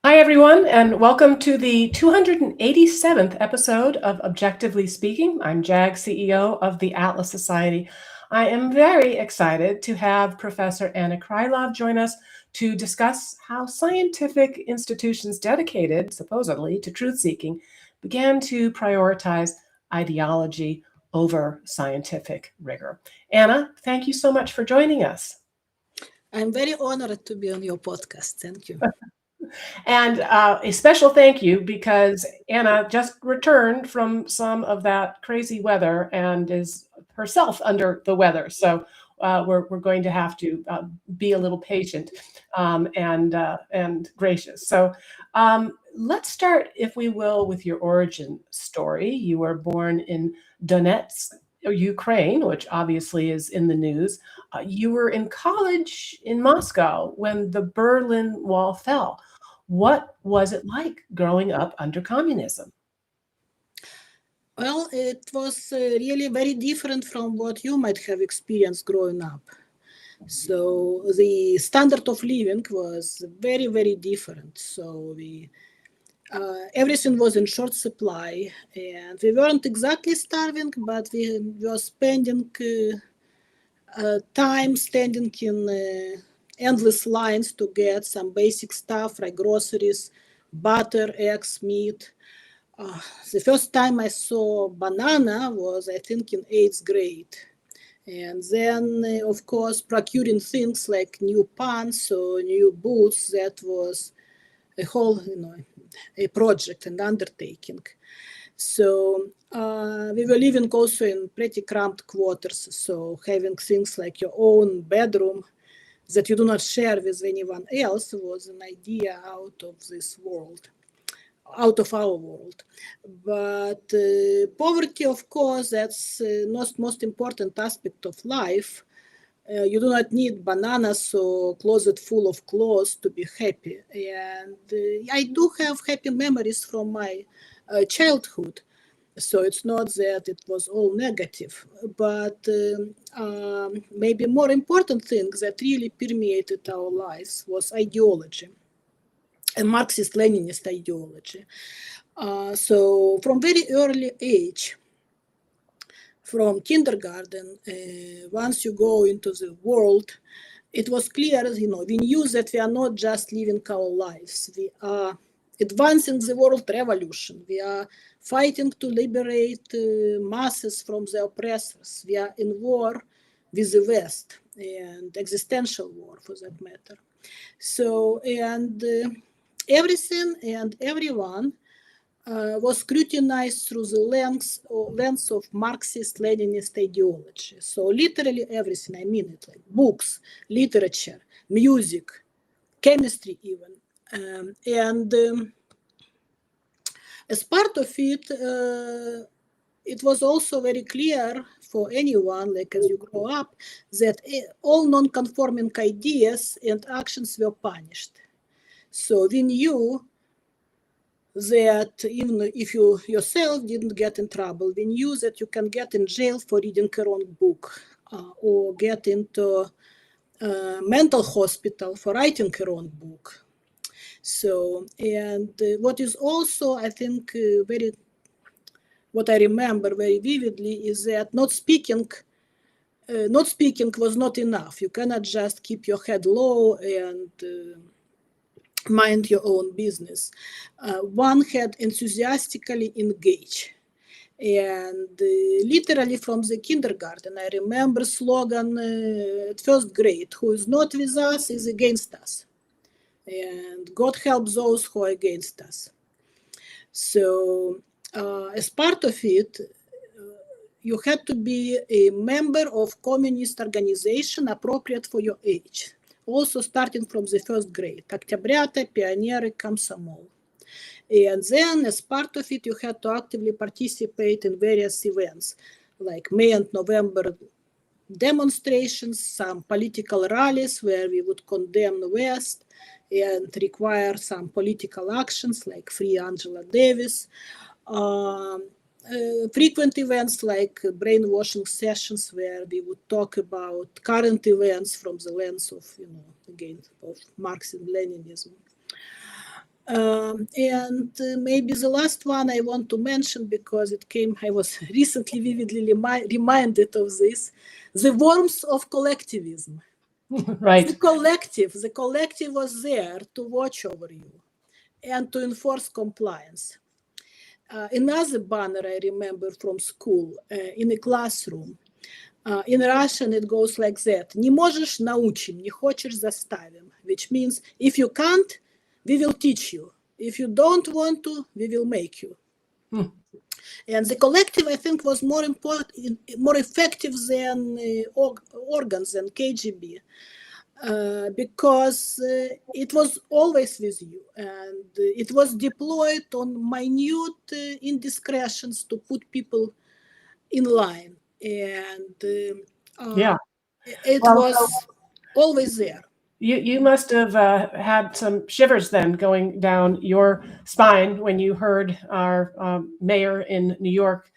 Hi, everyone, and welcome to the 287th episode of Objectively Speaking. I'm Jag, CEO of the Atlas Society. I am very excited to have Professor Anna Krylov join us to discuss how scientific institutions dedicated, supposedly, to truth-seeking began to prioritize ideology over scientific rigor. Anna, thank you so much for joining us. I'm very honored to be on your podcast. Thank you. And a special thank you because Anna just returned from some of that crazy weather and is herself under the weather. So we're going to have to be a little patient and gracious. So let's start, if we will, with your origin story. You were born in Donetsk, Ukraine, which obviously is in the news. You were in college in Moscow when the Berlin Wall fell. What was it like growing up under communism? Well, it was really very different from what you might have experienced growing up. So the standard of living was very, very different. So everything was in short supply, and we weren't exactly starving, but we were spending time standing in endless lines to get some basic stuff like groceries, butter, eggs, meat. The first time I saw banana was, I think, in 8th grade. And then, of course, procuring things like new pants or new boots, that was a whole, a project and undertaking. So we were living also in pretty cramped quarters. So having things like your own bedroom that you do not share with anyone else was an idea out of this world, out of our world. But poverty, of course, that's most important aspect of life. You do not need bananas or closet full of clothes to be happy. And I do have happy memories from my childhood. So it's not that it was all negative, but maybe more important thing that really permeated our lives was ideology, a Marxist-Leninist ideology. So from very early age, from kindergarten, once you go into the world, it was clear, we knew that we are not just living our lives. We are advancing the world revolution. We are fighting to liberate masses from the oppressors. We are in war with the West, and existential war for that matter. So, and everything and everyone was scrutinized through the lens of Marxist-Leninist ideology. So literally everything, I mean it, like books, literature, music, chemistry even. As part of it was also very clear for anyone, like as you grow up, that all non-conforming ideas and actions were punished. So we knew that even if you yourself didn't get in trouble, we knew that you can get in jail for reading a wrong book or get into mental hospital for writing a wrong book. So, and what is also, I think, what I remember very vividly is that not speaking was not enough. You cannot just keep your head low and mind your own business. One had enthusiastically engaged. And literally from the kindergarten, I remember slogan at first grade, who is not with us is against us. And God help those who are against us. So as part of it, you had to be a member of communist organization appropriate for your age. Also starting from the first grade, Октябрята, Pionery, Комсомол. And then as part of it, you had to actively participate in various events, like May and November demonstrations, some political rallies where we would condemn the West and require some political actions like Free Angela Davis. Frequent events like brainwashing sessions where we would talk about current events from the lens of, again, of Marxism, Leninism. Maybe the last one I want to mention, because I was recently vividly reminded of this, the warmth of collectivism. Right. The collective was there to watch over you and to enforce compliance. Another banner I remember from school, in a classroom. In Russian it goes like that. Не можешь — научим, не хочешь — заставим. Which means, if you can't, we will teach you. If you don't want to, we will make you. And the collective, I think, was more important, more effective than organs and KGB. Because it was always with you, and it was deployed on minute indiscretions to put people in line, and it was always there. You must have had some shivers then going down your spine when you heard our mayor in New York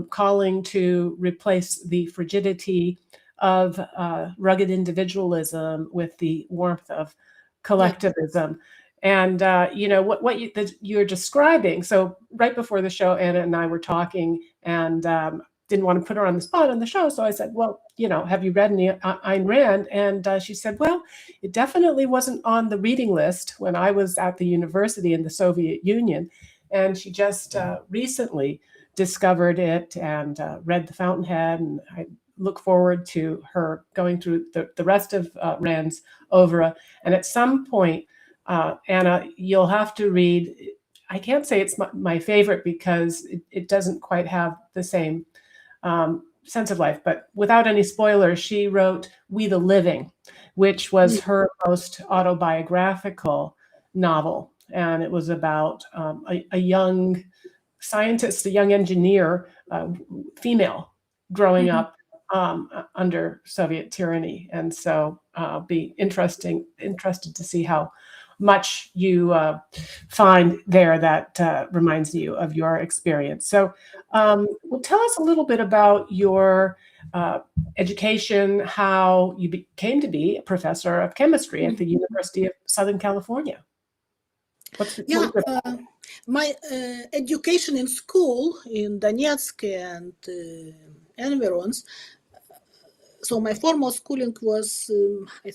calling to replace the frigidity of rugged individualism with the warmth of collectivism. And what you're describing. So right before the show, Anna and I were talking, and didn't want to put her on the spot on the show. So I said, well, have you read any Ayn Rand? And she said, well, it definitely wasn't on the reading list when I was at the university in the Soviet Union. And she just recently discovered it and read The Fountainhead. And I look forward to her going through the rest of Rand's oeuvre. And at some point, Anna, you'll have to read, I can't say it's my favorite because it doesn't quite have the same sense of life, but without any spoilers, she wrote We the Living, which was her most autobiographical novel. And it was about a young scientist, a young engineer, female, growing up under Soviet tyranny. And so I'll be interested to see how much you find there that reminds you of your experience. So well, tell us a little bit about your education, how you came to be a professor of chemistry at the University of Southern California. My education in school in Donetsk and environs. So my formal schooling was, I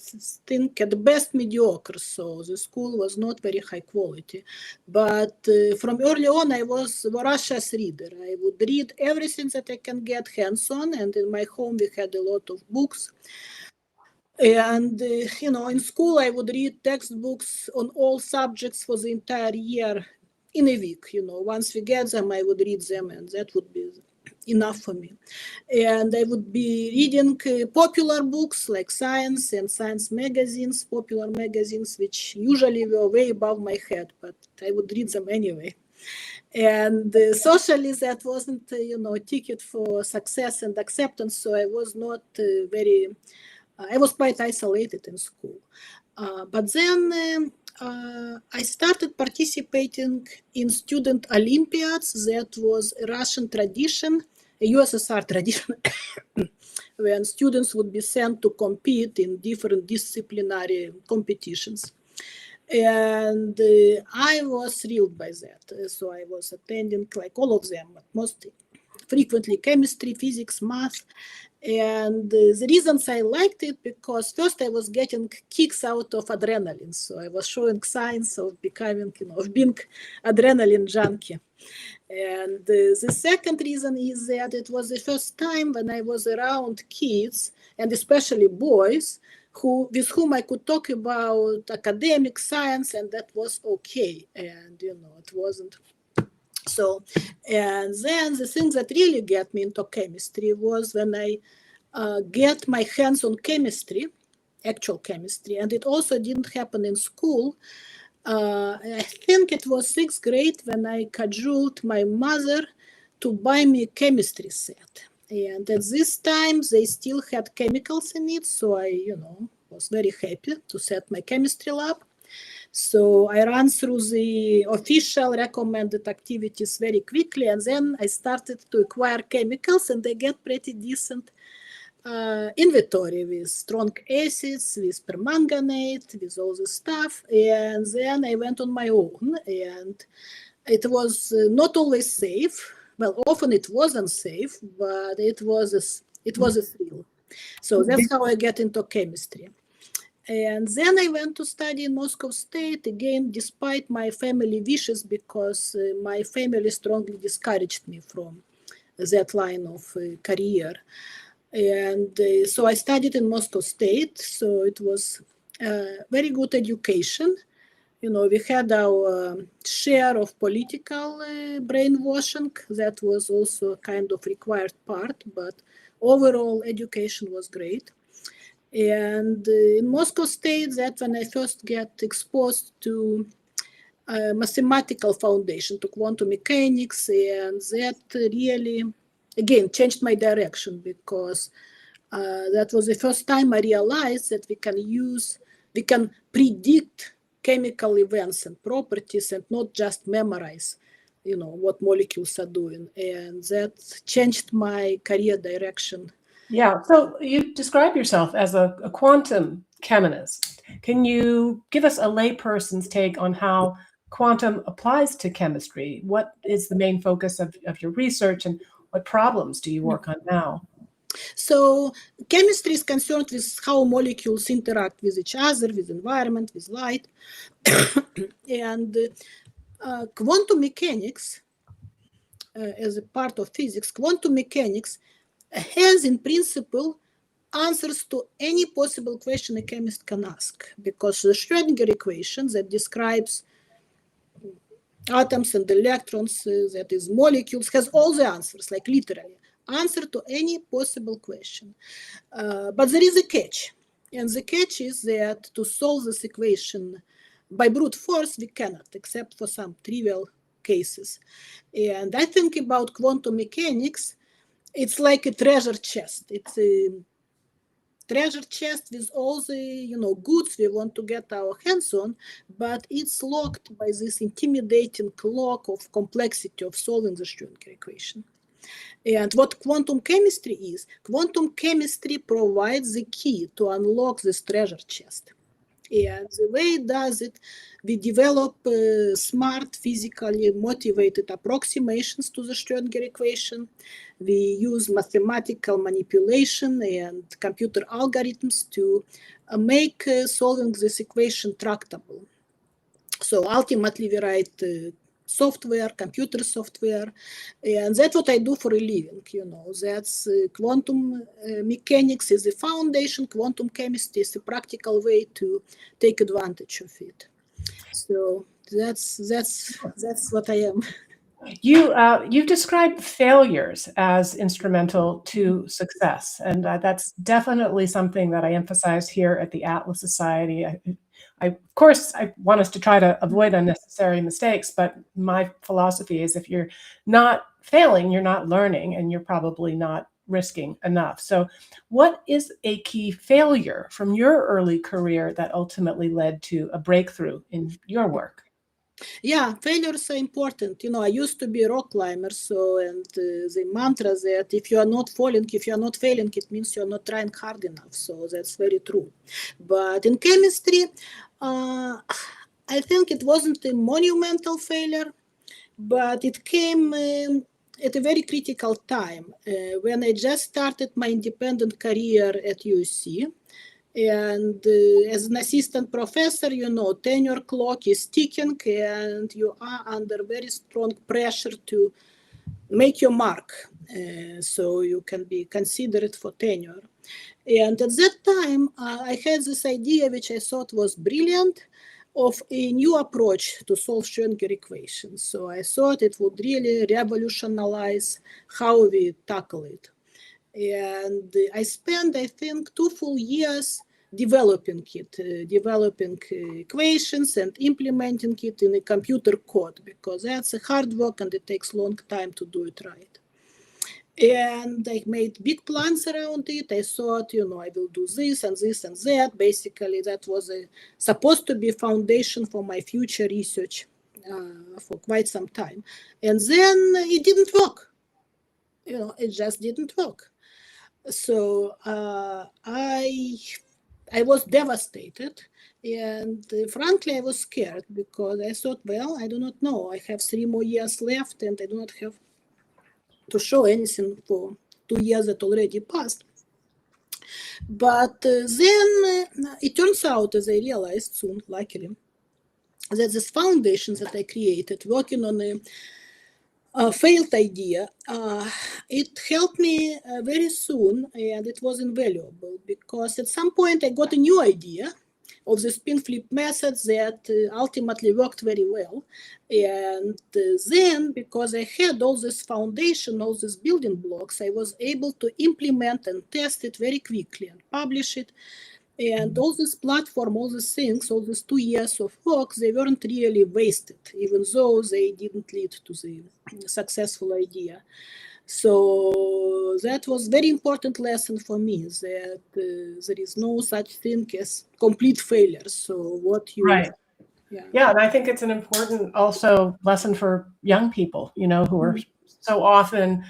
think, at the best mediocre. So the school was not very high quality. But from early on, I was a voracious reader. I would read everything that I can get hands-on. And in my home, we had a lot of books. And, in school, I would read textbooks on all subjects for the entire year in a week. Once we get them, I would read them, and that would be enough for me. And I would be reading popular books like science and science magazines, popular magazines, which usually were way above my head, but I would read them anyway. And socially, that wasn't, a ticket for success and acceptance. So I was not I was quite isolated in school. But then I started participating in student Olympiads. That was a Russian tradition, a USSR tradition, when students would be sent to compete in different disciplinary competitions. And I was thrilled by that. So I was attending like all of them, but most frequently chemistry, physics, math. And the reasons I liked it, because first I was getting kicks out of adrenaline. So I was showing signs of becoming, of being adrenaline junkie. And the second reason is that it was the first time when I was around kids, and especially boys, with whom I could talk about academic science, and that was okay. And, it wasn't. So, and then the thing that really got me into chemistry was when I get my hands on chemistry, actual chemistry, and it also didn't happen in school. I think it was 6th grade when I cajoled my mother to buy me a chemistry set. And at this time, they still had chemicals in it, so I, was very happy to set my chemistry lab. So I ran through the official recommended activities very quickly, and then I started to acquire chemicals, and they get pretty decent. inventory with strong acids, with permanganate, with all this stuff. And then I went on my own, and it was not always safe. Well, often it wasn't safe, but it was a thrill. So that's how I get into chemistry. And then I went to study in Moscow State, again, despite my family wishes, because my family strongly discouraged me from that line of career. And so I studied in Moscow State, so it was very good education. You know, we had our share of political brainwashing. That was also a kind of required part, but overall education was great. And in Moscow State, that's when I first get exposed to mathematical foundation, to quantum mechanics, and that really, again, changed my direction, because that was the first time I realized that we can predict chemical events and properties and not just memorize, you know, what molecules are doing. And that changed my career direction. Yeah. So you describe yourself as a quantum chemist. Can you give us a layperson's take on how quantum applies to chemistry? What is the main focus of your research, and what problems do you work on now? So chemistry is concerned with how molecules interact with each other, with environment, with light. And quantum mechanics, as a part of physics, quantum mechanics has in principle answers to any possible question a chemist can ask, because the Schrödinger equation that describes atoms and electrons, that is molecules, has all the answers, like literally answer to any possible question. But there is a catch, and the catch is that to solve this equation by brute force we cannot, except for some trivial cases. And I think about quantum mechanics, it's like a treasure chest. It's a treasure chest with all the, you know, goods we want to get our hands on, but it's locked by this intimidating lock of complexity of solving the Schrödinger equation. And what quantum chemistry is, quantum chemistry provides the key to unlock this treasure chest. And the way it does it, we develop smart, physically motivated approximations to the Schrödinger equation. We use mathematical manipulation and computer algorithms to make solving this equation tractable. So ultimately, we write software, computer software, and that's what I do for a living. You know, that's quantum mechanics is the foundation. Quantum chemistry is a practical way to take advantage of it. So that's what I am. You've described failures as instrumental to success, and that's definitely something that I emphasize here at the Atlas Society. Of course, I want us to try to avoid unnecessary mistakes, but my philosophy is if you're not failing, you're not learning, and you're probably not risking enough. So what is a key failure from your early career that ultimately led to a breakthrough in your work? Yeah, failures are important. You know, I used to be a rock climber, so, and the mantra that if you are not falling, if you are not failing, it means you're not trying hard enough. So that's very true. But in chemistry, I think it wasn't a monumental failure, but it came at a very critical time when I just started my independent career at USC. And as an assistant professor, you know, tenure clock is ticking, and you are under very strong pressure to make your mark, so you can be considered for tenure. And at that time, I had this idea, which I thought was brilliant, of a new approach to solve Schrödinger equations. So I thought it would really revolutionize how we tackle it. And I spent, I think, 2 full years developing it, developing equations and implementing it in a computer code, because that's a hard work and it takes long time to do it right. And I made big plans around it. I thought, you know, I will do this and this and that. Basically, that was supposed to be a foundation for my future research for quite some time. And then it didn't work. You know, it just didn't work. So I was devastated, and frankly, I was scared because I thought, well, I do not know. I have 3 more years left, and I do not have to show anything for 2 years that already passed. But then it turns out, as I realized soon, luckily, that this foundation that I created, working on a failed idea, it helped me very soon, and it was invaluable because at some point I got a new idea of the spin flip method that ultimately worked very well. And then, because I had all this foundation, all these building blocks, I was able to implement and test it very quickly and publish it. And all this platform, all these things, all these 2 years of work, they weren't really wasted, even though they didn't lead to the successful idea. So that was very important lesson for me, that there is no such thing as complete failure. So what you... Right. Yeah, and I think it's an important also lesson for young people, you know, who are so often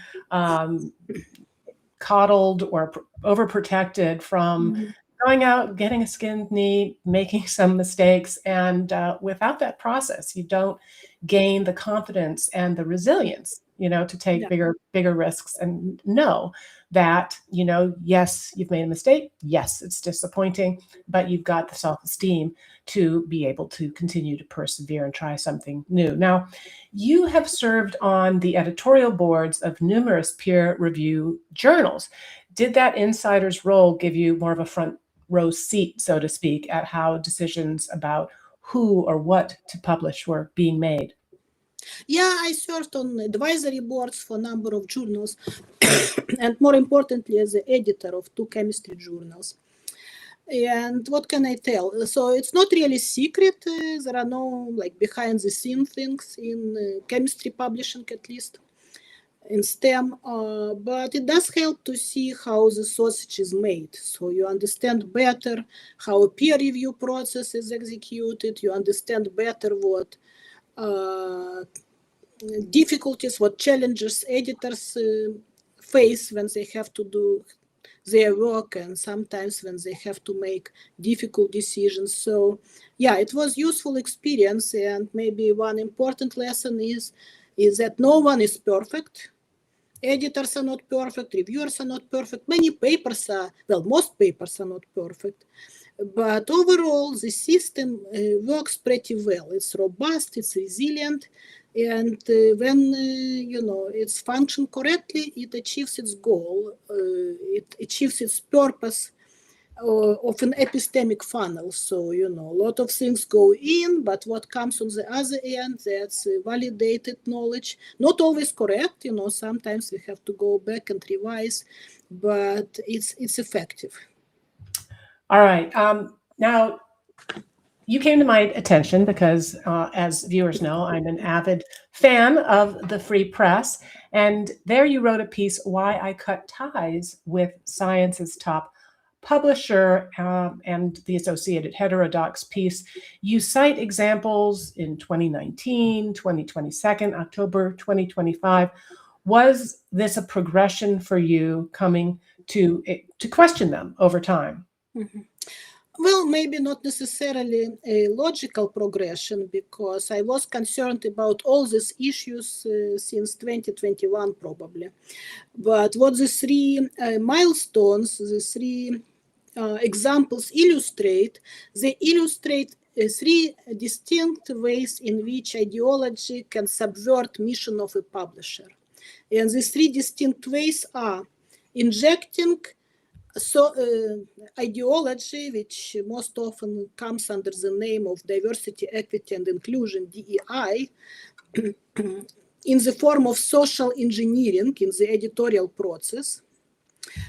coddled or overprotected from going out, getting a skinned knee, making some mistakes. And without that process, you don't gain the confidence and the resilience, you know, to take bigger risks and know that, you know, yes, you've made a mistake. Yes, it's disappointing, but you've got the self-esteem to be able to continue to persevere and try something new. Now, you have served on the editorial boards of numerous peer review journals. Did that insider's role give you more of a front row seat, so to speak, at how decisions about who or what to publish were being made? Yeah, I served on advisory boards for a number of journals, and more importantly, as the editor of 2 chemistry journals. And what can I tell? So it's not really secret. There are no like behind the scene things in chemistry publishing, at least in STEM, but it does help to see how the sausage is made. So you understand better how a peer review process is executed. You understand better what difficulties, what challenges editors face when they have to do their work, and sometimes when they have to make difficult decisions. So yeah, it was useful experience. And maybe one important lesson is that no one is perfect. Editors are not perfect, reviewers are not perfect, many papers are, well, most papers are not perfect. But overall, the system works pretty well. It's robust, it's resilient, and when you know it's functioned correctly, it achieves its goal. It achieves its purpose of an epistemic funnel. So you know, a lot of things go in, but what comes on the other end, that's validated knowledge. Not always correct. You know, sometimes we have to go back and revise, but it's effective. All right. Now, you came to my attention because, as viewers know, I'm an avid fan of the Free Press. And there you wrote a piece, Why I Cut Ties with Science's Top Publisher, and the associated Heterodox piece. You cite examples in 2019, 2022, October 2025. Was this a progression for you coming to question them over time? Mm-hmm. Well, maybe not necessarily a logical progression, because I was concerned about all these issues since 2021, probably. But what the 3 milestones, the 3 examples illustrate, they illustrate 3 distinct ways in which ideology can subvert mission of a publisher. And these 3 distinct ways are injecting ideology, which most often comes under the name of diversity, equity, and inclusion, DEI, in the form of social engineering in the editorial process.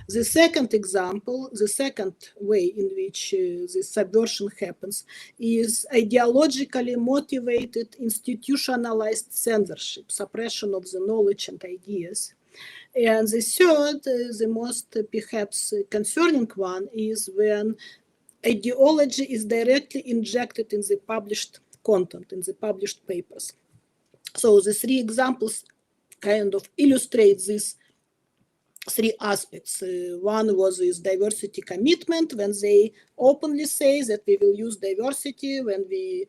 The second example, the second way in which this subversion happens, is ideologically motivated institutionalized censorship, suppression of the knowledge and ideas. And the third, the most perhaps concerning one, is when ideology is directly injected in the published content, in the published papers. So the 3 examples kind of illustrate this three aspects. One was this diversity commitment, when they openly say that we will use diversity when we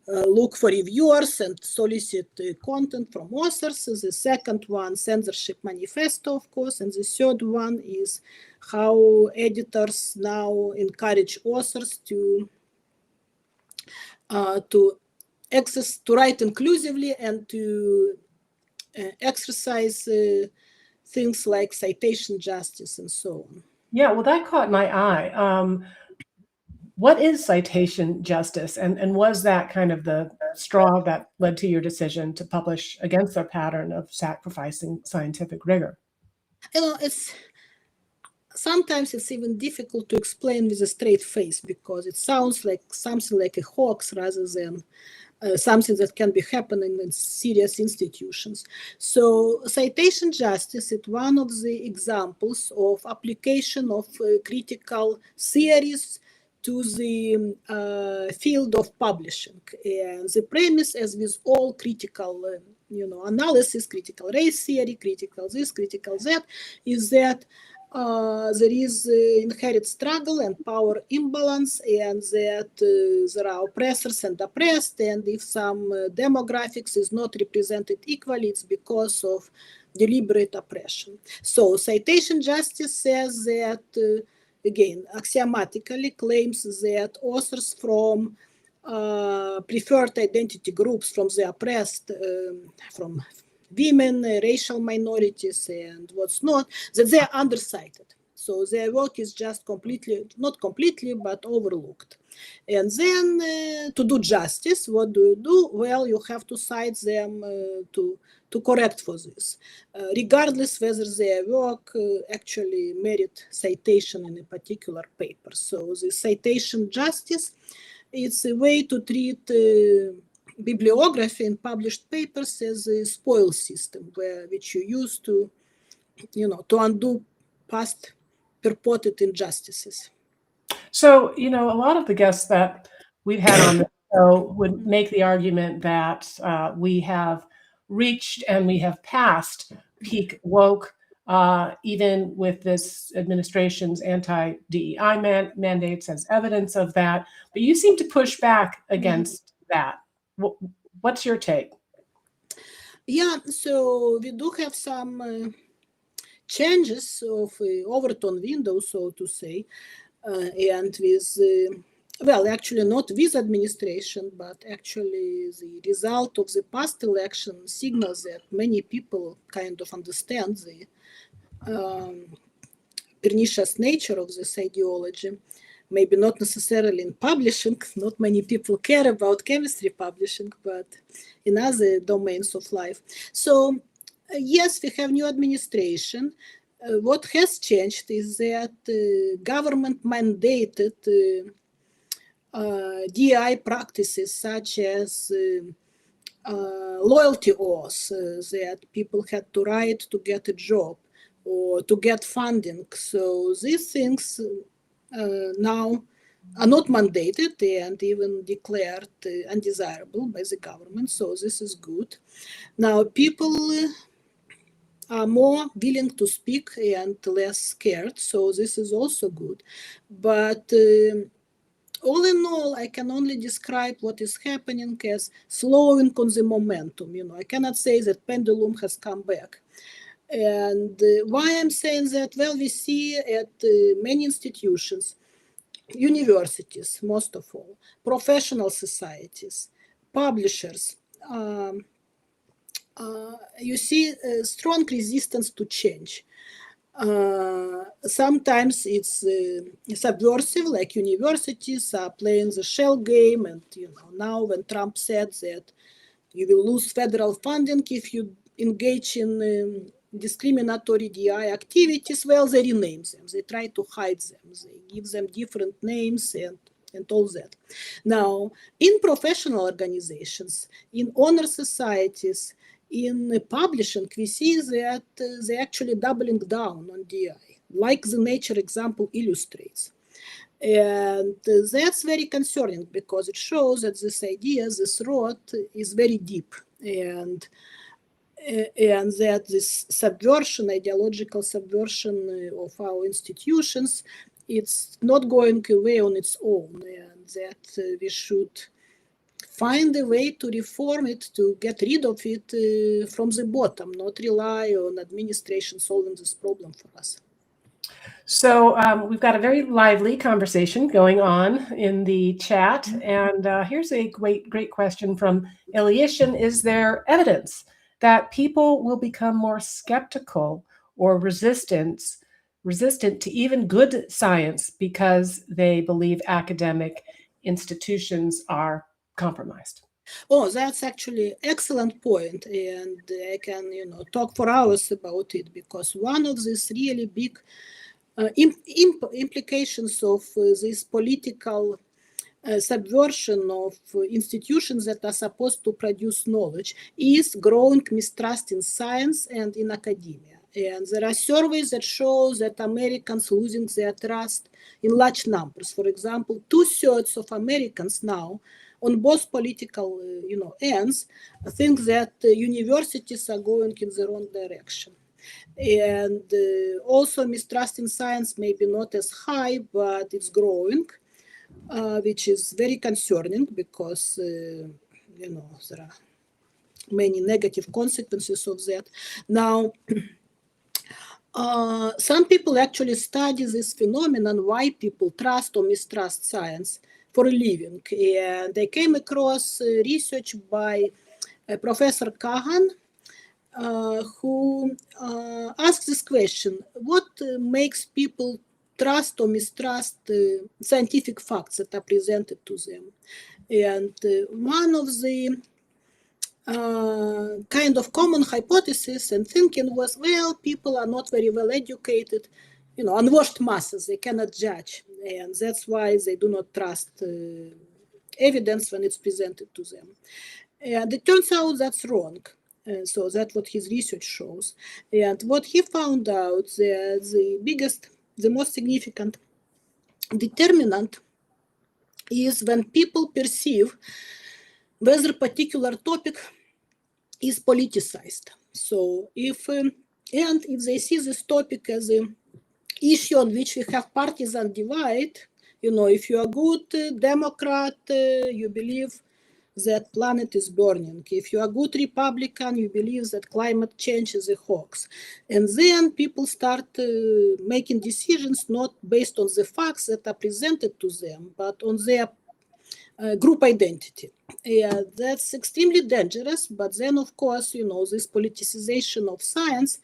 look for reviewers and solicit content from authors. The second one, censorship manifesto, of course. And the third one is how editors now encourage authors to write inclusively and to exercise things like citation justice and so on. Yeah, well, that caught my eye. What is citation justice? And was that kind of the straw that led to your decision to publish against their pattern of sacrificing scientific rigor? Sometimes it's even difficult to explain with a straight face, because it sounds like something like a hoax rather than something that can be happening in serious institutions. So citation justice is one of the examples of application of critical theories to the field of publishing. And the premise, as with all critical analysis, critical race theory, critical this, critical that, is that there is inherent struggle and power imbalance, and that there are oppressors and oppressed, and if some demographics is not represented equally, it's because of deliberate oppression. So citation justice says that, again, axiomatically claims that authors from preferred identity groups, from the oppressed, from women, racial minorities, and what's not, that they are undercited. So their work is just not completely, but overlooked. And then to do justice, what do? Well, you have to cite them to correct for this, regardless whether their work actually merit citation in a particular paper. So the citation justice, it's a way to treat bibliography in published papers as a spoil system, which you use to undo past purported injustices. So, a lot of the guests that we've had on the show would make the argument that we have reached and we have passed peak woke, even with this administration's anti-DEI mandates as evidence of that. But you seem to push back against that. What's your take? Yeah, so we do have some changes of Overton window, so to say, and with actually not with administration, but actually the result of the past election signals that many people kind of understand the pernicious nature of this ideology. Maybe not necessarily in publishing, not many people care about chemistry publishing, but in other domains of life. So yes, we have new administration. What has changed is that government mandated DI practices such as loyalty oaths that people had to write to get a job or to get funding. So these things now are not mandated and even declared undesirable by the government. So this is good. Now people are more willing to speak and less scared. So this is also good. But all in all, I can only describe what is happening as slowing on the momentum. I cannot say that pendulum has come back. And why I'm saying that? Well, we see at many institutions, universities, most of all, professional societies, publishers, you see a strong resistance to change. Sometimes it's subversive, like universities are playing the shell game. And now when Trump said that you will lose federal funding if you engage in discriminatory DI activities, well, they rename them. They try to hide them. They give them different names and all that. Now, in professional organizations, in honor societies, in publishing, we see that they're actually doubling down on DI, like the Nature example illustrates. And that's very concerning because it shows that this idea, this rot, is very deep. And and that this subversion, ideological subversion of our institutions, it's not going away on its own, and that we should find a way to reform it, to get rid of it from the bottom, not rely on administration solving this problem for us. So we've got a very lively conversation going on in the chat. And here's a great question from Eliashin. Is there evidence that people will become more skeptical or resistant to even good science because they believe academic institutions are compromised? Oh, that's actually excellent point, and I can talk for hours about it, because one of these really big implications of this political subversion of institutions that are supposed to produce knowledge is growing mistrust in science and in academia. And there are surveys that show that Americans losing their trust in large numbers. For example, 2/3 of Americans now, on both political ends, think that universities are going in the wrong direction. And also mistrust in science may be not as high, but it's growing, which is very concerning, because there are many negative consequences of that. Now, some people actually study this phenomenon, why people trust or mistrust science, for a living. And they came across research by Professor Kahan, who asked this question: what makes people trust or mistrust scientific facts that are presented to them? And one of the kind of common hypothesis and thinking was, well, people are not very well educated, unwashed masses, they cannot judge, and that's why they do not trust evidence when it's presented to them. And it turns out that's wrong. So that's what his research shows. And what he found out, the most significant determinant is when people perceive whether a particular topic is politicized. So if they see this topic as an issue on which we have partisan divide, if you are good Democrat, you believe that planet is burning. If you are a good Republican, you believe that climate change is a hoax. And then people start making decisions not based on the facts that are presented to them, but on their group identity. Yeah, that's extremely dangerous. But then, of course, this politicization of science,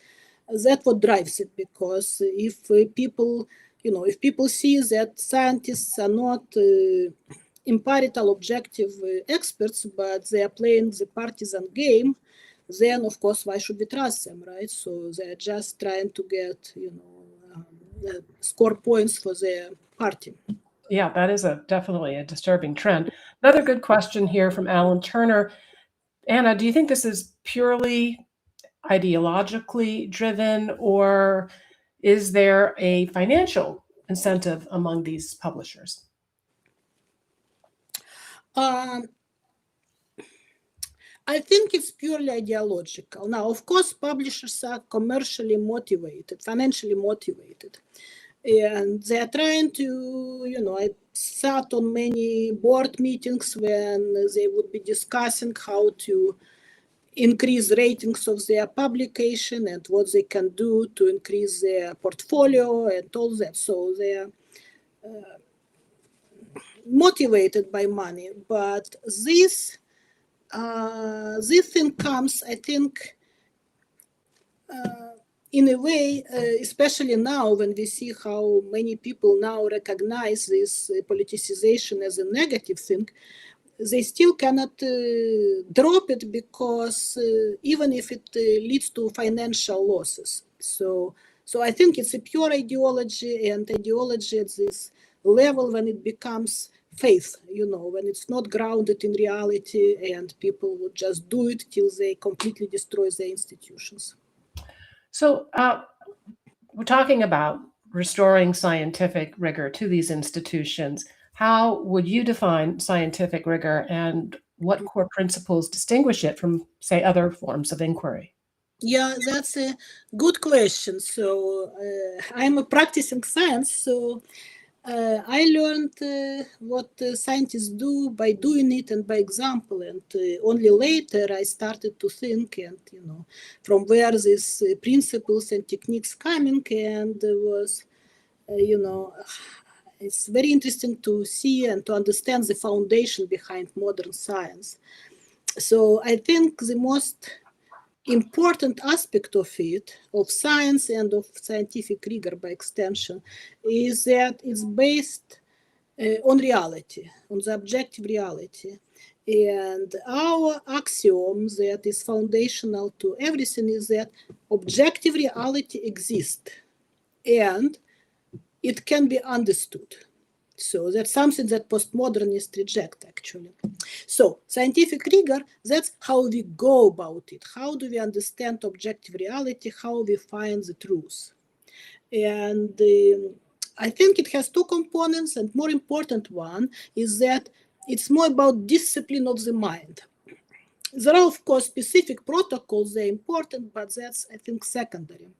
that's what drives it. Because if people see that scientists are not impartial, objective experts, but they are playing the partisan game, then of course why should we trust them, right? So they're just trying to get score points for their party. Yeah, that is definitely a disturbing trend. Another good question here from Alan Turner. Anna, do you think this is purely ideologically driven, or is there a financial incentive among these publishers? I think it's purely ideological. Now, of course, publishers are commercially motivated, financially motivated. And they're trying to, I sat on many board meetings when they would be discussing how to increase ratings of their publication and what they can do to increase their portfolio and all that. So they're motivated by money. But this thing comes, I think, in a way, especially now when we see how many people now recognize this politicization as a negative thing, they still cannot drop it, because even if it leads to financial losses. So I think it's a pure ideology, and ideology at this level when it becomes faith, when it's not grounded in reality, and people would just do it till they completely destroy their institutions. So we're talking about restoring scientific rigor to these institutions. How would you define scientific rigor, and what core principles distinguish it from, say, other forms of inquiry? Yeah, that's a good question. So I'm a practicing science, so I learned what scientists do by doing it and by example, and only later I started to think and from where these principles and techniques coming, and was it's very interesting to see and to understand the foundation behind modern science. So I think the most important aspect of it, of science and of scientific rigor by extension, is that it's based on reality, on the objective reality. And our axiom that is foundational to everything is that objective reality exists and it can be understood. So that's something that postmodernists reject, actually. So scientific rigor, that's how we go about it. How do we understand objective reality? How we find the truth? And I think it has two components, and more important one is that it's more about discipline of the mind. There are, of course, specific protocols, they're important, but that's, I think, secondary.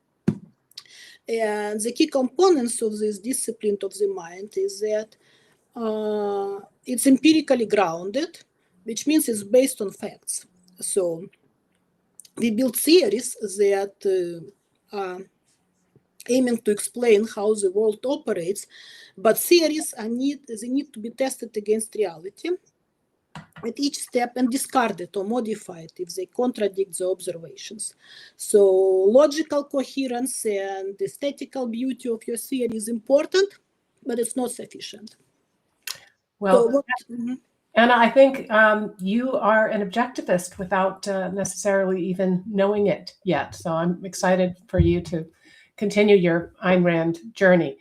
And the key components of this discipline of the mind is that it's empirically grounded, which means it's based on facts. So we build theories that are aiming to explain how the world operates, but theories need to be tested against reality at each step and discarded or modified if they contradict the observations. So logical coherence and aesthetical beauty of your theory is important, but it's not sufficient. Well, Anna, I think you are an objectivist without necessarily even knowing it yet. So I'm excited for you to continue your Ayn Rand journey.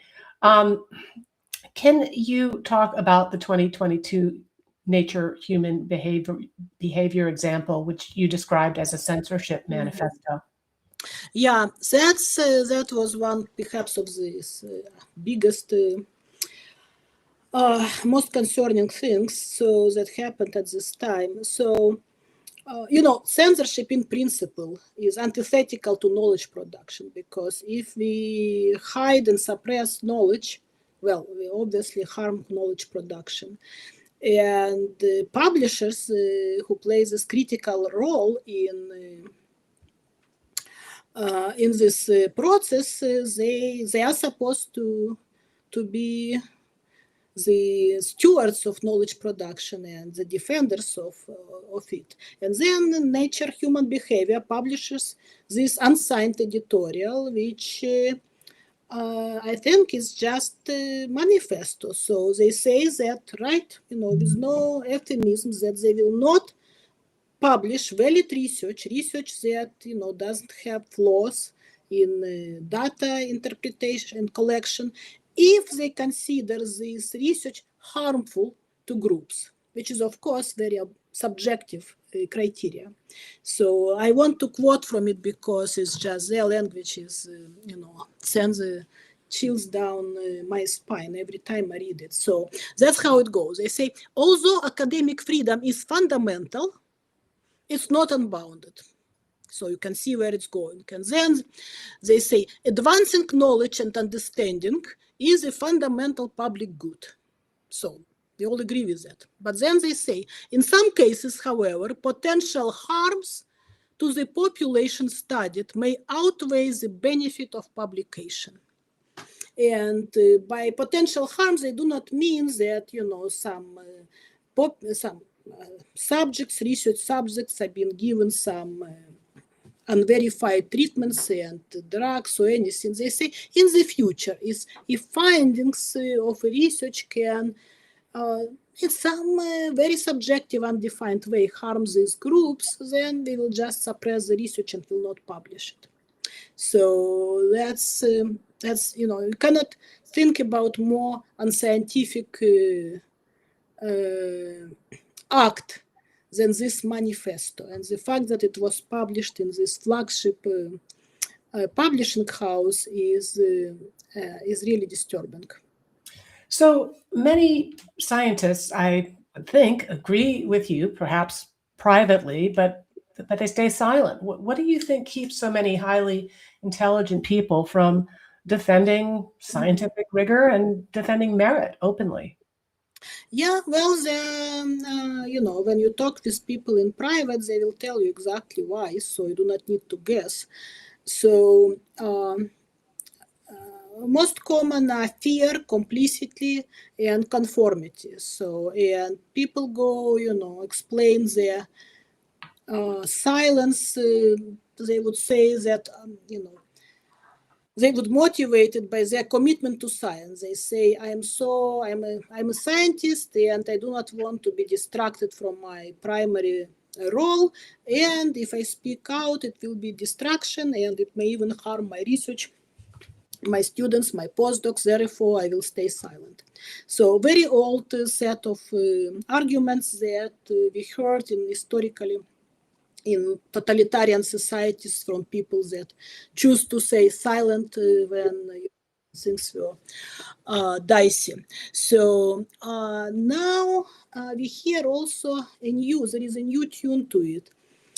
Can you talk about the 2022 Nature Human Behavior example, which you described as a censorship manifesto? Yeah, that was one perhaps of the biggest, most concerning things that happened at this time. So, censorship in principle is antithetical to knowledge production, because if we hide and suppress knowledge, well, we obviously harm knowledge production. And publishers who play this critical role in this process, they are supposed to be the stewards of knowledge production and the defenders of it. And then Nature Human Behavior publishes this unsigned editorial, which I think is just a manifesto. So they say that, right, with no euphemism, that they will not publish valid research that doesn't have flaws in data interpretation and collection, if they consider this research harmful to groups, which is of course very subjective criteria. So I want to quote from it because it's just their language is sends the chills down my spine every time I read it. So that's how it goes. They say, although academic freedom is fundamental, it's not unbounded. So you can see where it's going. And then they say, advancing knowledge and understanding is a fundamental public good. So we all agree with that. But then they say, in some cases, however, potential harms to the population studied may outweigh the benefit of publication. And by potential harms, they do not mean that, some subjects, research subjects, have been given some unverified treatments and drugs or anything. They say in the future, if findings of research can, in some very subjective, undefined way, harm these groups, then we will just suppress the research and will not publish it. So that's you cannot think about more unscientific act than this manifesto, and the fact that it was published in this flagship publishing house is really disturbing. So many scientists, I think, agree with you, perhaps privately, but but they stay silent. What do you think keeps so many highly intelligent people from defending scientific rigor and defending merit openly? Yeah, well, when you talk with people in private, they will tell you exactly why, so you do not need to guess. So, most common are fear, complicity, and conformity. So, and people go, explain their silence. They would say that, they would motivated by their commitment to science. They say, I'm a scientist and I do not want to be distracted from my primary role. And if I speak out, it will be distraction and it may even harm my research, my students, my postdocs, therefore I will stay silent. So very old set of arguments that we heard historically in totalitarian societies from people that choose to stay silent when things were dicey. So now we hear also there is a new tune to it.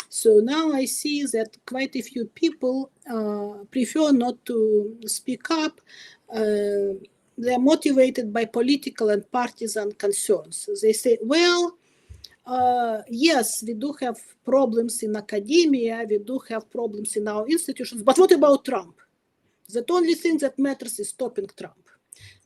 So now I see that quite a few people prefer not to speak up. They're motivated by political and partisan concerns. They say, well, yes, we do have problems in academia, we do have problems in our institutions, but what about Trump? The only thing that matters is stopping Trump.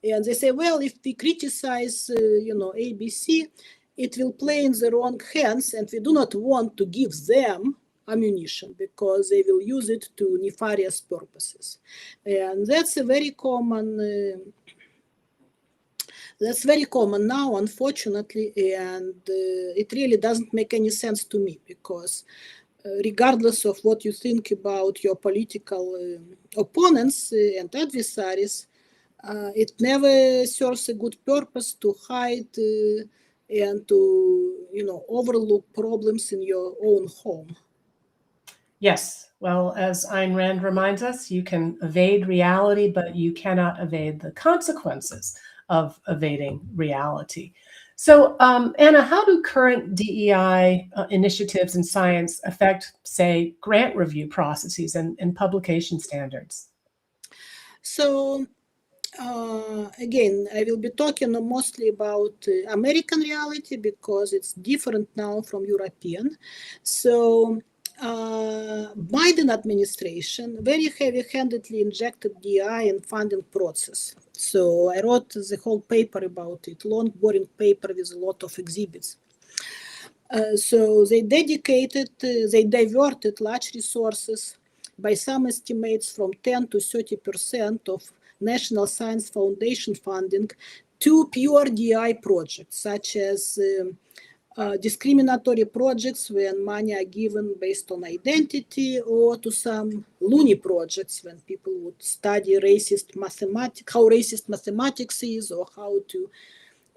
And they say, well, if we criticize, ABC, it will play in the wrong hands, and we do not want to give them ammunition because they will use it to nefarious purposes. And that's a very common. That's very common now, unfortunately, and it really doesn't make any sense to me because regardless of what you think about your political opponents and adversaries, it never serves a good purpose to hide and to, overlook problems in your own home. Yes. Well, as Ayn Rand reminds us, you can evade reality, but you cannot evade the consequences of evading reality. So, Anna, how do current DEI initiatives in science affect, say, grant review processes and publication standards? So, again, I will be talking mostly about American reality because it's different now from European. So, Biden administration very heavy-handedly injected DI in funding process. So I wrote the whole paper about it, long, boring paper with a lot of exhibits. So they diverted large resources by some estimates from 10 to 30% of National Science Foundation funding to pure DI projects, such as discriminatory projects when money are given based on identity, or to some loony projects when people would study how racist mathematics is, or how to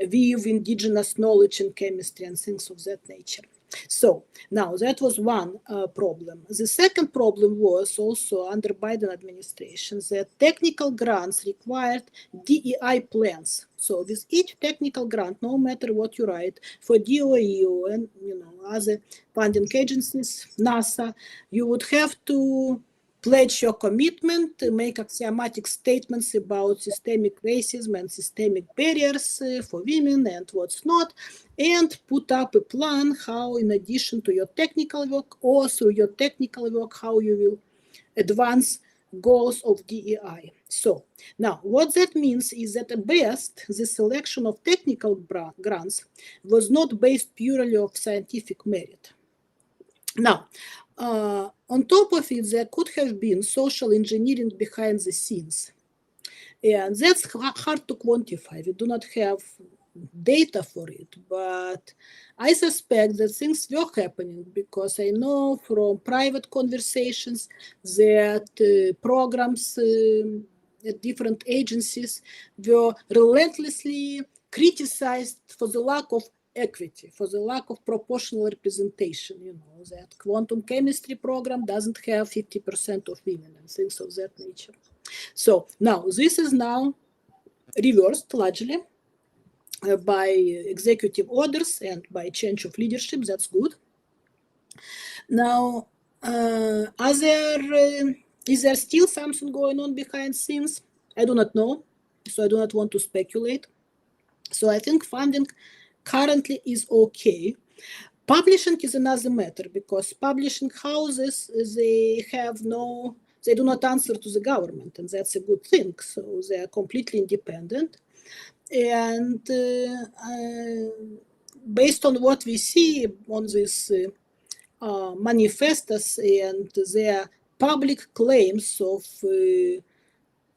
weave indigenous knowledge in chemistry and things of that nature. So now that was one problem. The second problem was also under Biden administration that technical grants required DEI plans. So with each technical grant, no matter what you write for DOE and other funding agencies, NASA, you would have to pledge your commitment to make axiomatic statements about systemic racism and systemic barriers for women and what's not, and put up a plan how, in addition to your technical work or through your technical work, how you will advance goals of DEI. So now what that means is that at best, the selection of technical grants was not based purely on scientific merit. Now, on top of it, there could have been social engineering behind the scenes. And that's hard to quantify. We do not have data for it, but I suspect that things were happening because I know from private conversations that programs at different agencies were relentlessly criticized for the lack of equity, for the lack of proportional representation. That quantum chemistry program doesn't have 50% of women and things of that nature. So now this is now reversed largely by executive orders and by change of leadership. That's good. Now, is there still something going on behind scenes? I do not know, so I do not want to speculate. So I think funding currently is okay. Publishing is another matter because publishing houses, they do not answer to the government, and that's a good thing. So they are completely independent. And based on what we see on these manifestos and their public claims of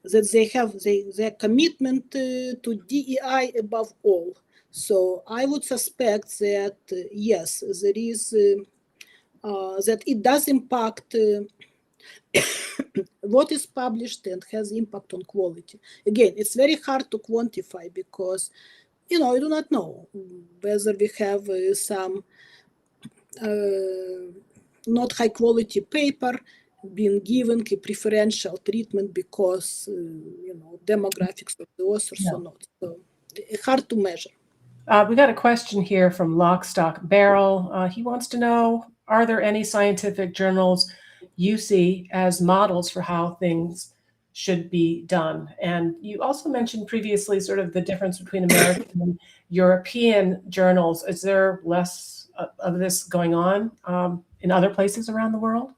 that they have their commitment to DEI above all. So I would suspect that yes, there is that it does impact what is published and has impact on quality. Again, it's very hard to quantify because you do not know whether we have some not high quality paper being given a preferential treatment because demographics of the authors or not. So hard to measure. We got a question here from Lockstock Barrel. He wants to know, are there any scientific journals you see as models for how things should be done? And you also mentioned previously sort of the difference between American and European journals. Is there less of this going on in other places around the world?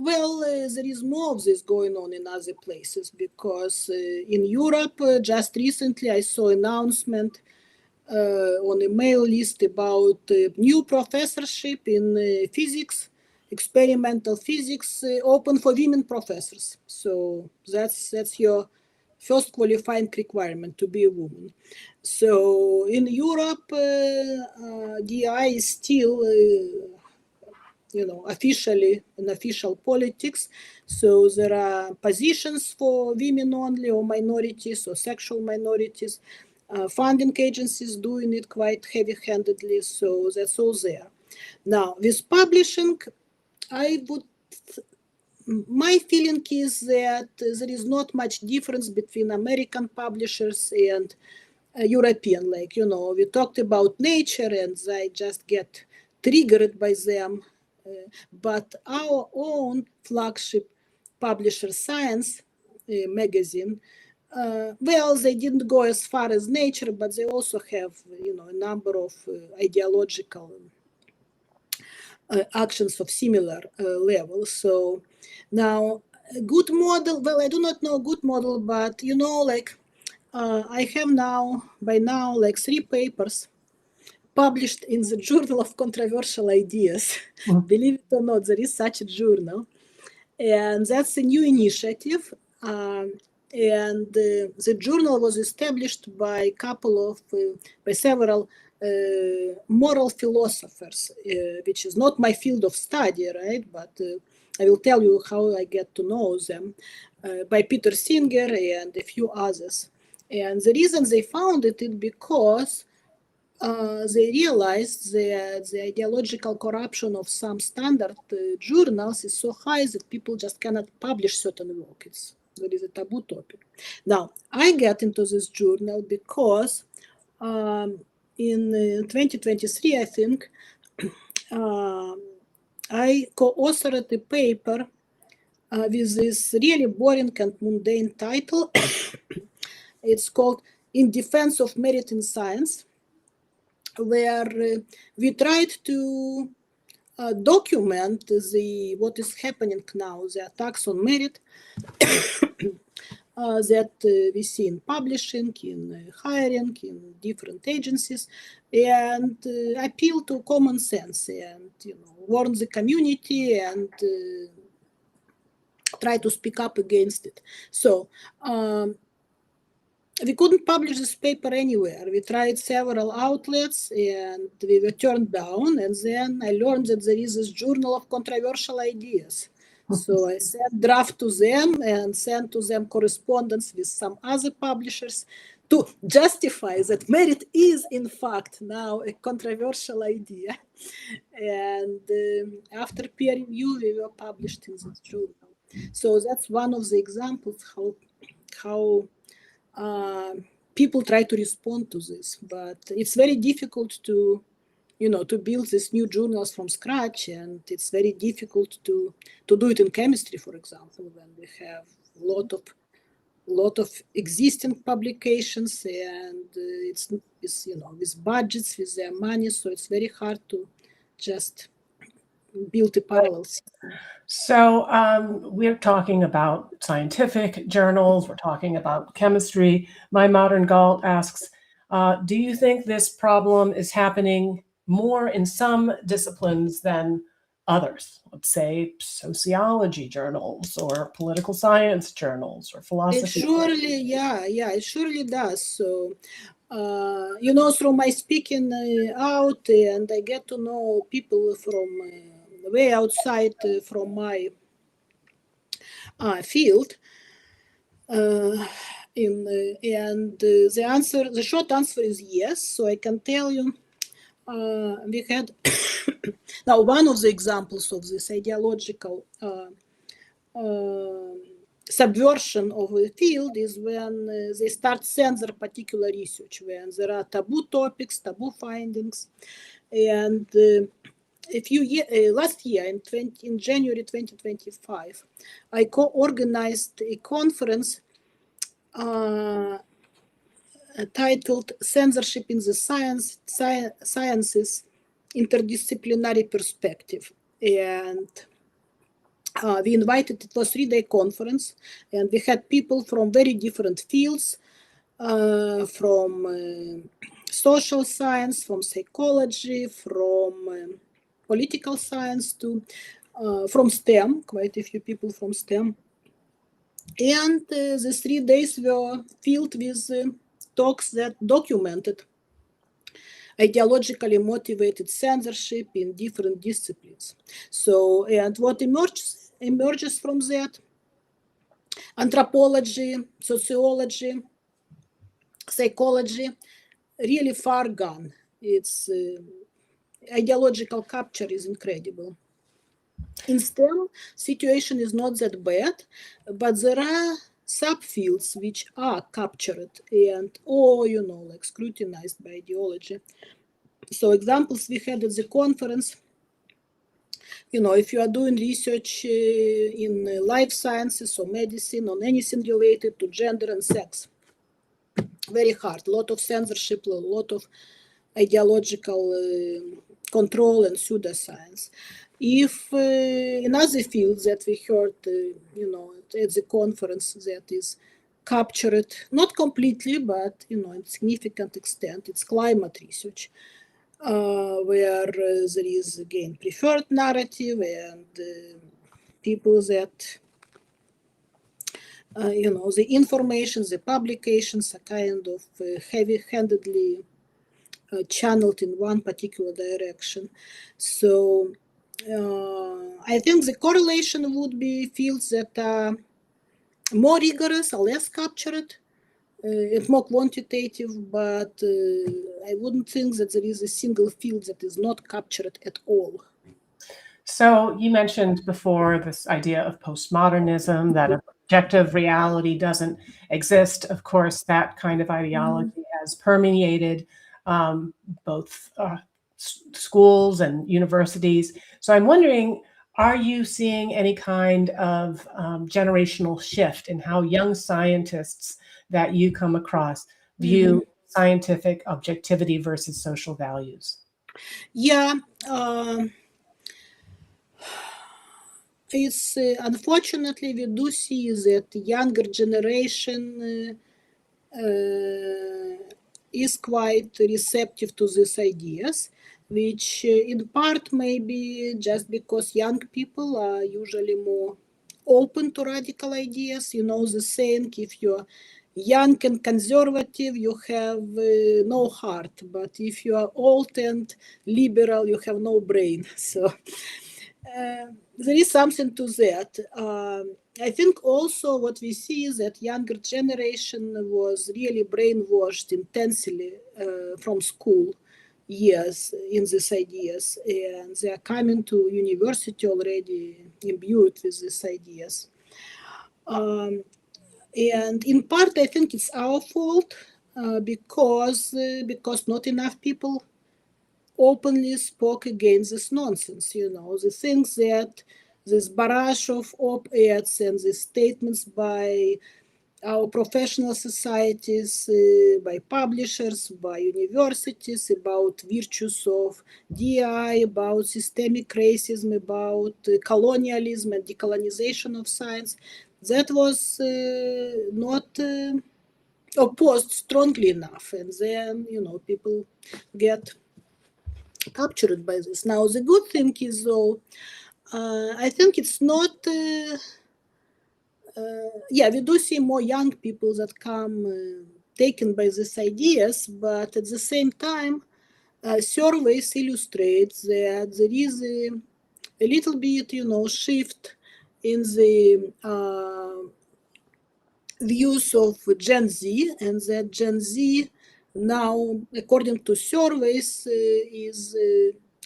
Well, there is more of this going on in other places because in Europe, just recently I saw an announcement on a mail list about new professorship in physics, experimental physics, open for women professors. So that's your first qualifying requirement to be a woman. So in Europe, DI is still officially in official politics. So there are positions for women only or minorities or sexual minorities. Funding agencies doing it quite heavy-handedly, so that's all there. Now, with publishing, my feeling is that there is not much difference between American publishers and European. Like, we talked about Nature and I just get triggered by them. But our own flagship publisher, Science magazine, well, they didn't go as far as Nature, but they also have, a number of ideological actions of similar level. So now, a good model, well, I do not know a good model, but, I have by now, 3 papers published in the Journal of Controversial Ideas. Believe it or not, there is such a journal. And that's a new initiative. And the journal was established by several moral philosophers, which is not my field of study, right? But I will tell you how I get to know them, by Peter Singer and a few others. And the reason they founded it because they realized that the ideological corruption of some standard journals is so high that people just cannot publish certain work. There is a taboo topic. Now, I get into this journal because in 2023, I think, I co-authored a paper with this really boring and mundane title. It's called In Defense of Merit in Science, where we tried to document what is happening now, the attacks on merit that we see in publishing, in hiring, in different agencies, and appeal to common sense and warn the community and try to speak up against it. So we couldn't publish this paper anywhere. We tried several outlets and we were turned down. And then I learned that there is this Journal of Controversial Ideas. So I sent draft to them and sent to them correspondence with some other publishers to justify that merit is in fact now a controversial idea. And after peer review, we were published in this journal. So that's one of the examples how people try to respond to this, but it's very difficult to to build these new journals from scratch, and it's very difficult to do it in chemistry, for example, when we have a lot of existing publications, and it's with budgets, with their money, so it's very hard to just build a parallel system. So we're talking about scientific journals, we're talking about chemistry. My Modern Galt asks, do you think this problem is happening more in some disciplines than others? Let's say sociology journals or political science journals or It philosophy. surely, it surely does. So, through my speaking out, and I get to know people from way outside from my field. The short answer is yes. So I can tell you, we had now one of the examples of this ideological subversion of the field is when they start censor particular research, when there are taboo topics, taboo findings, and last year in January 2025, I co-organized a conference titled "Censorship in the Sciences: Interdisciplinary Perspective," and we invited. It was a 3-day conference, and we had people from very different fields, from social science, from psychology, from political science, from STEM, quite a few people from STEM. And the 3 days were filled with talks that documented ideologically motivated censorship in different disciplines. So, and what emerges from that? Anthropology, sociology, psychology, really far gone. It's ideological capture is incredible. In STEM, situation is not that bad, but there are subfields which are captured and like scrutinized by ideology. So examples we had at the conference, if you are doing research in life sciences or medicine on anything related to gender and sex, very hard, a lot of censorship, a lot of ideological control and pseudoscience. If in other fields that we heard, at the conference that is captured, not completely, but, in significant extent, it's climate research, where there is, again, preferred narrative and people that, the information, the publications are kind of heavy-handedly channeled in one particular direction. So I think the correlation would be fields that are more rigorous or less captured and more quantitative, but I wouldn't think that there is a single field that is not captured at all. So you mentioned before this idea of postmodernism, that objective reality doesn't exist. Of course, that kind of ideology has permeated both schools and universities. So I'm wondering, are you seeing any kind of generational shift in how young scientists that you come across view scientific objectivity versus social values? Yeah. It's unfortunately we do see that younger generation is quite receptive to these ideas, which in part may be just because young people are usually more open to radical ideas. The saying, if you're young and conservative, you have no heart, but if you are old and liberal, you have no brain. So there is something to that. I think also what we see is that younger generation was really brainwashed intensely from school years in these ideas, and they are coming to university already imbued with these ideas. And in part, I think it's our fault because not enough people openly spoke against this nonsense, the things that this barrage of op-eds and the statements by our professional societies, by publishers, by universities, about virtues of DI, about systemic racism, about colonialism and decolonization of science, that was not opposed strongly enough. And then, people get captured by this. Now, the good thing is, though, I think it's not... we do see more young people that come taken by these ideas, but at the same time, surveys illustrate that there is a little bit, shift in the views of Gen Z, and that Gen Z now, according to surveys, is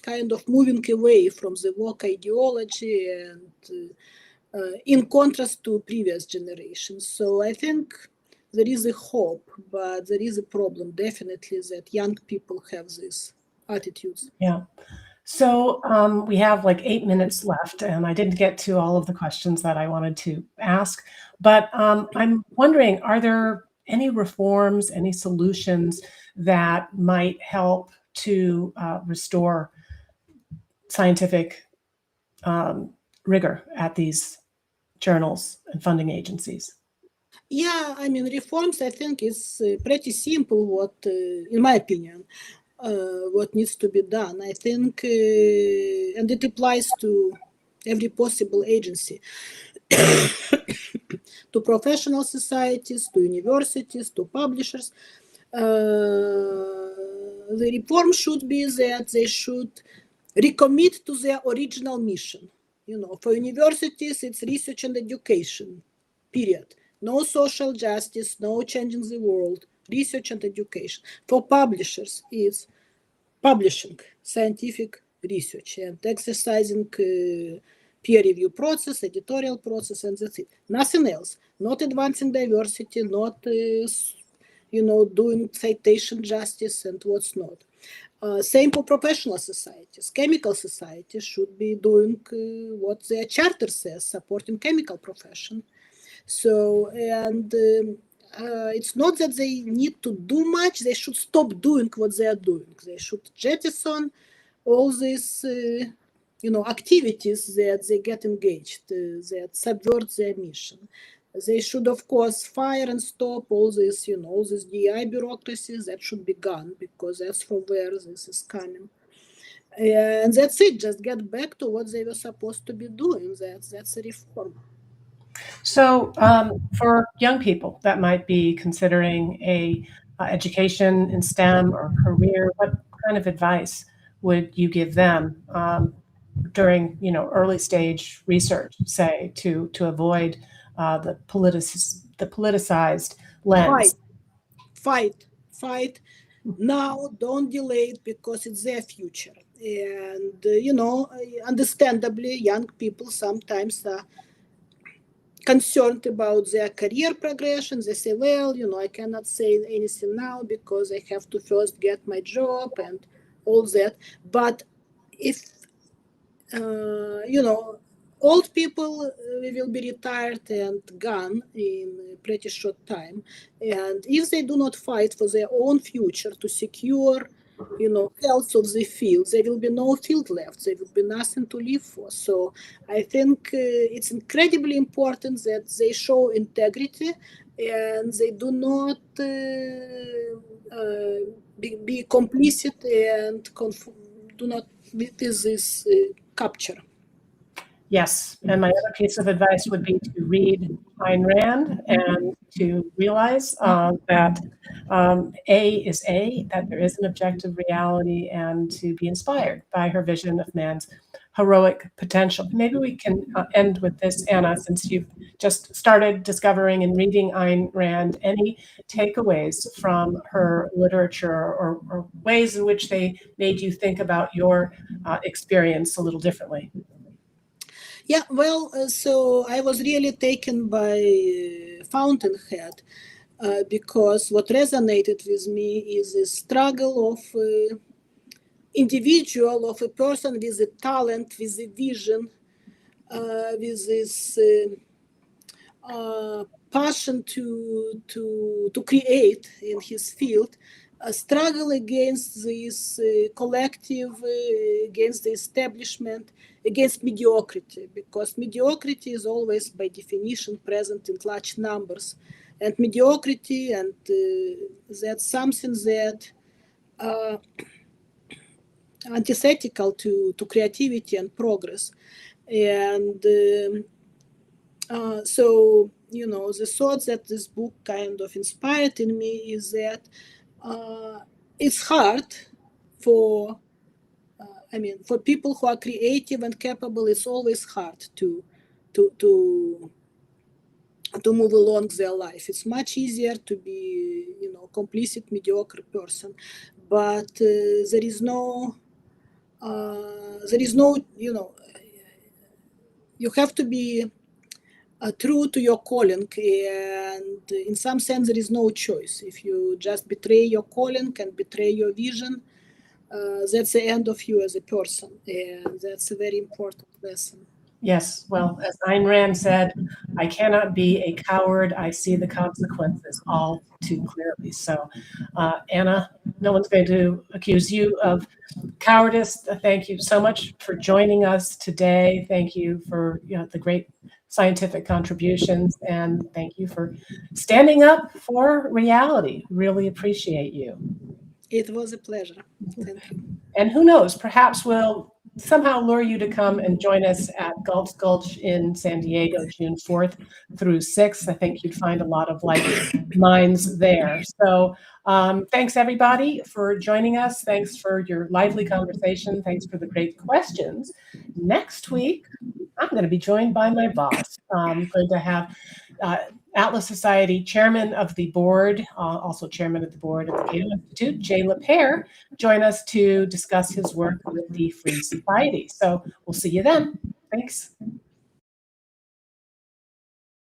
kind of moving away from the woke ideology and in contrast to previous generations. So I think there is a hope, but there is a problem, definitely, that young people have these attitudes. Yeah. So we have like 8 minutes left, and I didn't get to all of the questions that I wanted to ask. But I'm wondering, are there any reforms, any solutions that might help to restore scientific rigor at these journals and funding agencies? Yeah, I mean, reforms, I think, is pretty simple, what, in my opinion, what needs to be done. I think, and it applies to every possible agency, to professional societies, to universities, to publishers. The reform should be that they should recommit to their original mission. For universities, it's research and education, period. No social justice, no changing the world, research and education. For publishers, it's publishing scientific research and exercising peer review process, editorial process, and that's it. Nothing else. Not advancing diversity, not doing citation justice and what's not. Same for professional societies. Chemical societies should be doing what their charter says, supporting chemical profession. So, and it's not that they need to do much, they should stop doing what they are doing. They should jettison all these, activities that they get engaged, that subvert their mission. They should, of course, fire and stop all this, all this DI bureaucracies. That should be gone, because that's from where this is coming. And that's it. Just get back to what they were supposed to be doing. That's a reform. So for young people that might be considering a education in STEM or career, what kind of advice would you give them during early stage research, say, to avoid the politicized lens? Fight now. Don't delay it, because it's their future. And understandably, young people sometimes are concerned about their career progression. They say, well, I cannot say anything now because I have to first get my job and all that. But if old people will be retired and gone in a pretty short time, and if they do not fight for their own future to secure health of the field, there will be no field left. There will be nothing to live for. So I think it's incredibly important that they show integrity and they do not be complicit and do not with this capture. Yes, and my other piece of advice would be to read Ayn Rand and to realize that A is A, that there is an objective reality, and to be inspired by her vision of man's heroic potential. Maybe we can end with this, Anna, since you've just started discovering and reading Ayn Rand. Any takeaways from her literature or ways in which they made you think about your experience a little differently? Yeah, well, so I was really taken by Fountainhead because what resonated with me is the struggle of individual, of a person with a talent, with a vision, with this passion to create in his field, struggle against this collective, against the establishment, against mediocrity, because mediocrity is always by definition present in large numbers. And mediocrity, and that's something that antithetical to creativity and progress. And so, you know, the thought that this book kind of inspired in me is that it's hard for, for people who are creative and capable. It's always hard to move along their life. It's much easier to be, you know, complicit, mediocre person, but there is no, you know, you have to be true to your calling, and in some sense there is no choice. If you just betray your calling and betray your vision, that's the end of you as a person, and that's a very important lesson. Yes, well, as Ayn Rand said, I cannot be a coward. I see the consequences all too clearly. So, Anna, no one's going to accuse you of cowardice. Thank you so much for joining us today. Thank you for the great scientific contributions, and thank you for standing up for reality. Really appreciate you. It was a pleasure. Thank you. And who knows, perhaps we'll somehow lure you to come and join us at Galt's Gulch in San Diego, June 4th through 6th. I think you'd find a lot of like minds there. So thanks everybody for joining us. Thanks for your lively conversation. Thanks for the great questions. Next week, I'm going to be joined by my boss. I'm going to have Atlas Society Chairman of the Board, also Chairman of the Board at the Cato Institute, Jay LaPere, join us to discuss his work with the Free Society. So we'll see you then. Thanks.